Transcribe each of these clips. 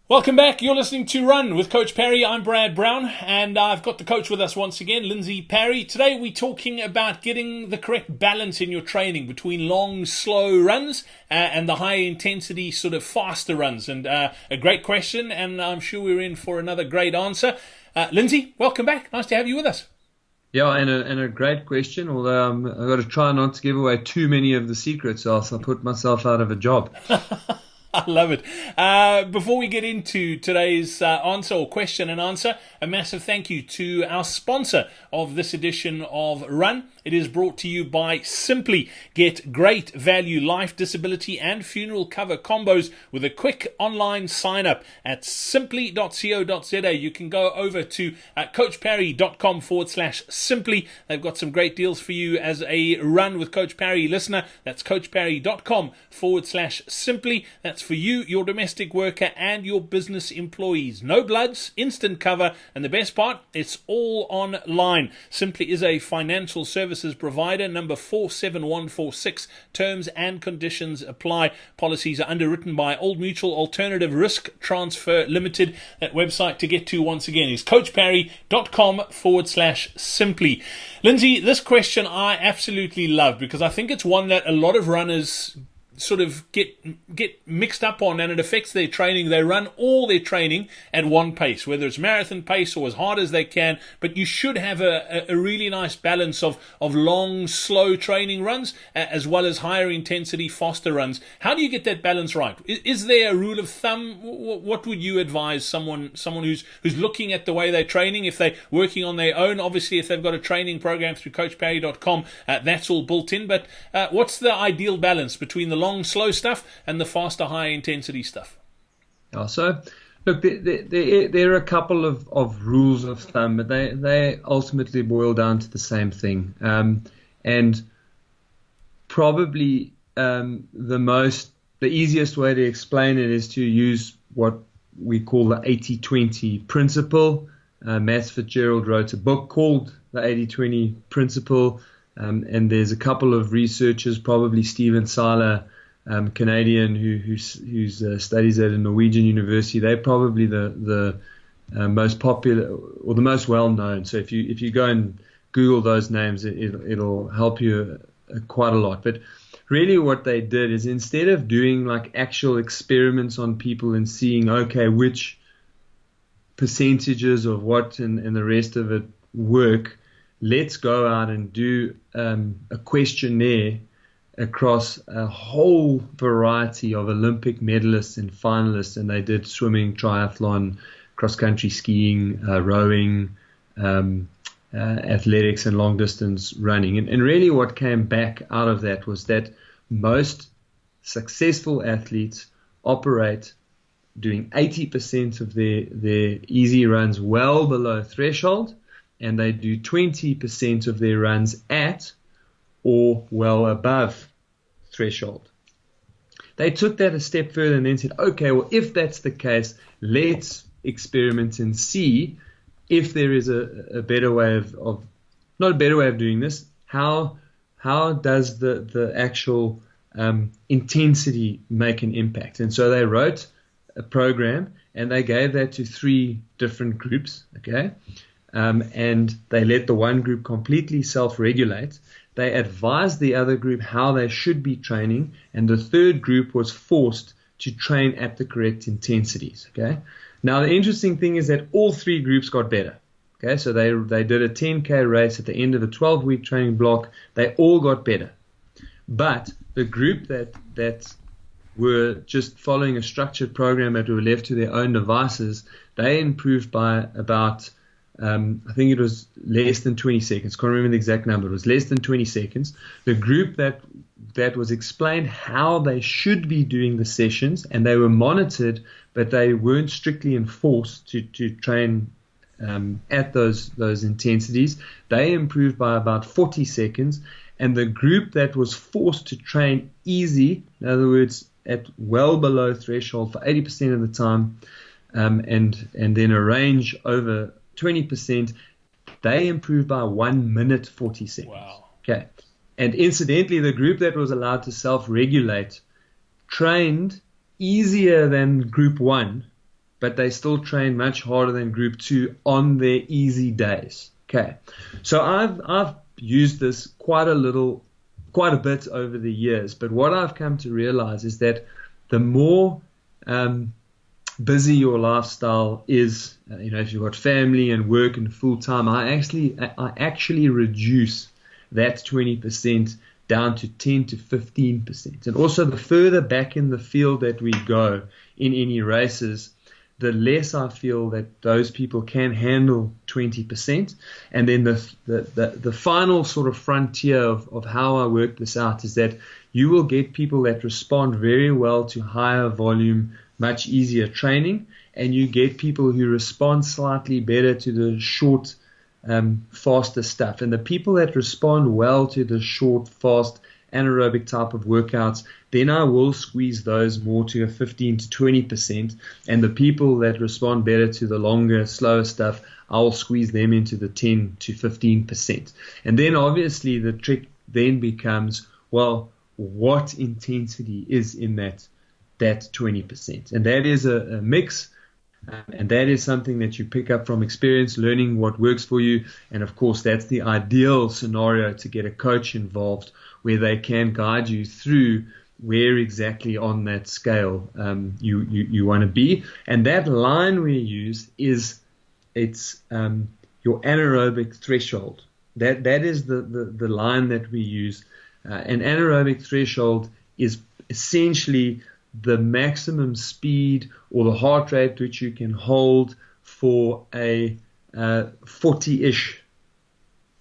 Welcome back. You're listening to Run with Coach Parry. I'm Brad Brown, and I've got the coach with us once again, Lindsay Parry. Today we're talking about getting the correct balance in your training between long, slow runs and the high-intensity, sort of faster runs. And a great question, and I'm sure we're in for another great answer. Lindsay, welcome back. Nice to have you with us. Yeah, and a great question, although I've got to try not to give away too many of the secrets, or else I'll put myself out of a job. I love it. Before we get into today's answer or question and answer, a massive thank you to our sponsor of this edition of Run. It is brought to you by Simply. Get great value life, disability and funeral cover combos with a quick online sign up at simply.co.za. You can go over to coachparry.com/simply. They've got some great deals for you as a Run with Coach Parry listener. That's coachparry.com/simply. That's for you, your domestic worker and your business employees. No bloods, instant cover, and the best part, it's all online. Simply is a financial services provider, number 47146. Terms and conditions apply. Policies are underwritten by Old Mutual Alternative Risk Transfer Limited. That website to get to once again is coachparry.com/simply. Lindsay, this question I absolutely love because I think it's one that a lot of runners sort of get mixed up on, and it affects their training. They run all their training at one pace, whether it's marathon pace or as hard as they can, but you should have a really nice balance of long, slow training runs as well as higher intensity, faster runs. How do you get that balance right? Is there a rule of thumb? What would you advise someone who's looking at the way they're training, if they're working on their own? Obviously, if they've got a training program through coachparry.com, that's all built in, but what's the ideal balance between the long, slow stuff and the faster, high intensity stuff? So, look, there are a couple of rules of thumb, but they ultimately boil down to the same thing. And probably the easiest way to explain it is to use what we call the 80-20 principle. Matt Fitzgerald wrote a book called the 80-20 principle, and there's a couple of researchers, probably Stephen Seiler, Canadian, who studies at a Norwegian university. They're probably the most popular or the most well known. So if you go and Google those names, it'll help you quite a lot. But really, what they did is, instead of doing like actual experiments on people and seeing which percentages of what and the rest of it work, let's go out and do a questionnaire across a whole variety of Olympic medalists and finalists, and they did swimming, triathlon, cross-country skiing, rowing, athletics, and long-distance running. And really what came back out of that was that most successful athletes operate doing 80% of their easy runs well below threshold, and they do 20% of their runs at or well above threshold. They took that a step further and then said, okay, well, if that's the case, let's experiment and see if there is a better way of not a better way of doing this. How does the actual intensity make an impact? And so they wrote a program and they gave that to 3 different groups, okay? And they let the one group completely self-regulate. They advised the other group how they should be training, and the third group was forced to train at the correct intensities. Okay. Now the interesting thing is that all 3 groups got better. Okay, so they did a 10K race at the end of a 12-week training block. They all got better, but the group that were just following a structured program that were left to their own devices, they improved by about I think it was less than 20 seconds. Can't remember the exact number. It was less than 20 seconds. The group that was explained how they should be doing the sessions, and they were monitored, but they weren't strictly enforced to train at those intensities. They improved by about 40 seconds. And the group that was forced to train easy, in other words, at well below threshold for 80% of the time, and then a range over 20%, they improved by 1 minute 40 seconds. Wow. Okay. And incidentally, the group that was allowed to self-regulate trained easier than group 1 but they still train much harder than group 2 on their easy days. Okay, so I've used this quite a bit over the years, but what I've come to realize is that the more busy your lifestyle is, if you've got family and work and full time, I actually reduce that 20% down to 10 to 15%. And also, the further back in the field that we go in any races, the less I feel that those people can handle 20%. And then the final sort of frontier of how I work this out is that you will get people that respond very well to higher volume, much easier training, and you get people who respond slightly better to the short, faster stuff. And the people that respond well to the short, fast, anaerobic type of workouts, then I will squeeze those more to a 15 to 20%. And the people that respond better to the longer, slower stuff, I'll squeeze them into the 10 to 15%. And then obviously the trick then becomes, well, what intensity is in that 20%? And that is a mix. And that is something that you pick up from experience, learning what works for you. And of course, that's the ideal scenario to get a coach involved where they can guide you through where exactly on that scale you want to be. And that line we use it's your anaerobic threshold. That is the line that we use. An anaerobic threshold is essentially the maximum speed or the heart rate which you can hold for a 40-ish,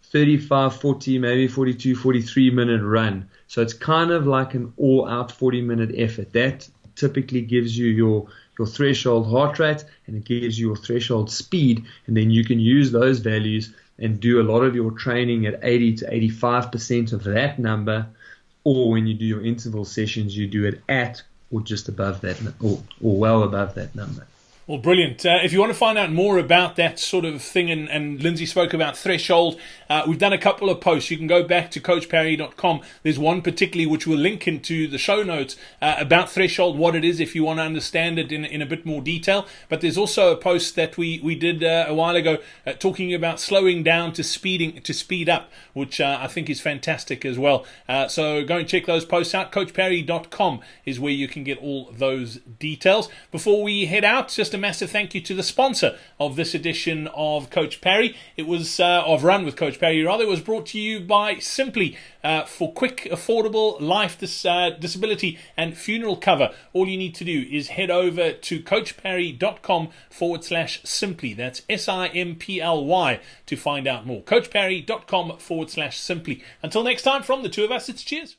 35, 40, maybe 42, 43-minute run. So it's kind of like an all-out 40-minute effort. That typically gives you your threshold heart rate, and it gives you your threshold speed, and then you can use those values and do a lot of your training at 80 to 85% of that number, or when you do your interval sessions, you do it at or just above that, or well above that number. Well, brilliant. If you want to find out more about that sort of thing, and Lindsay spoke about threshold, we've done a couple of posts. You can go back to coachparry.com. There's one particularly which we'll link into the show notes about threshold, what it is, if you want to understand it in a bit more detail. But there's also a post that we did a while ago talking about slowing down to speed up, which I think is fantastic as well. So go and check those posts out. coachparry.com is where you can get all those details. Before we head out, just a massive thank you to the sponsor of this edition of Coach Parry. It was of Run with Coach Parry, rather. It was brought to you by Simply for quick, affordable life disability and funeral cover. All you need to do is head over to coachparry.com/simply. That's SIMPLY to find out more. coachparry.com/simply. Until next time, from the two of us, it's cheers.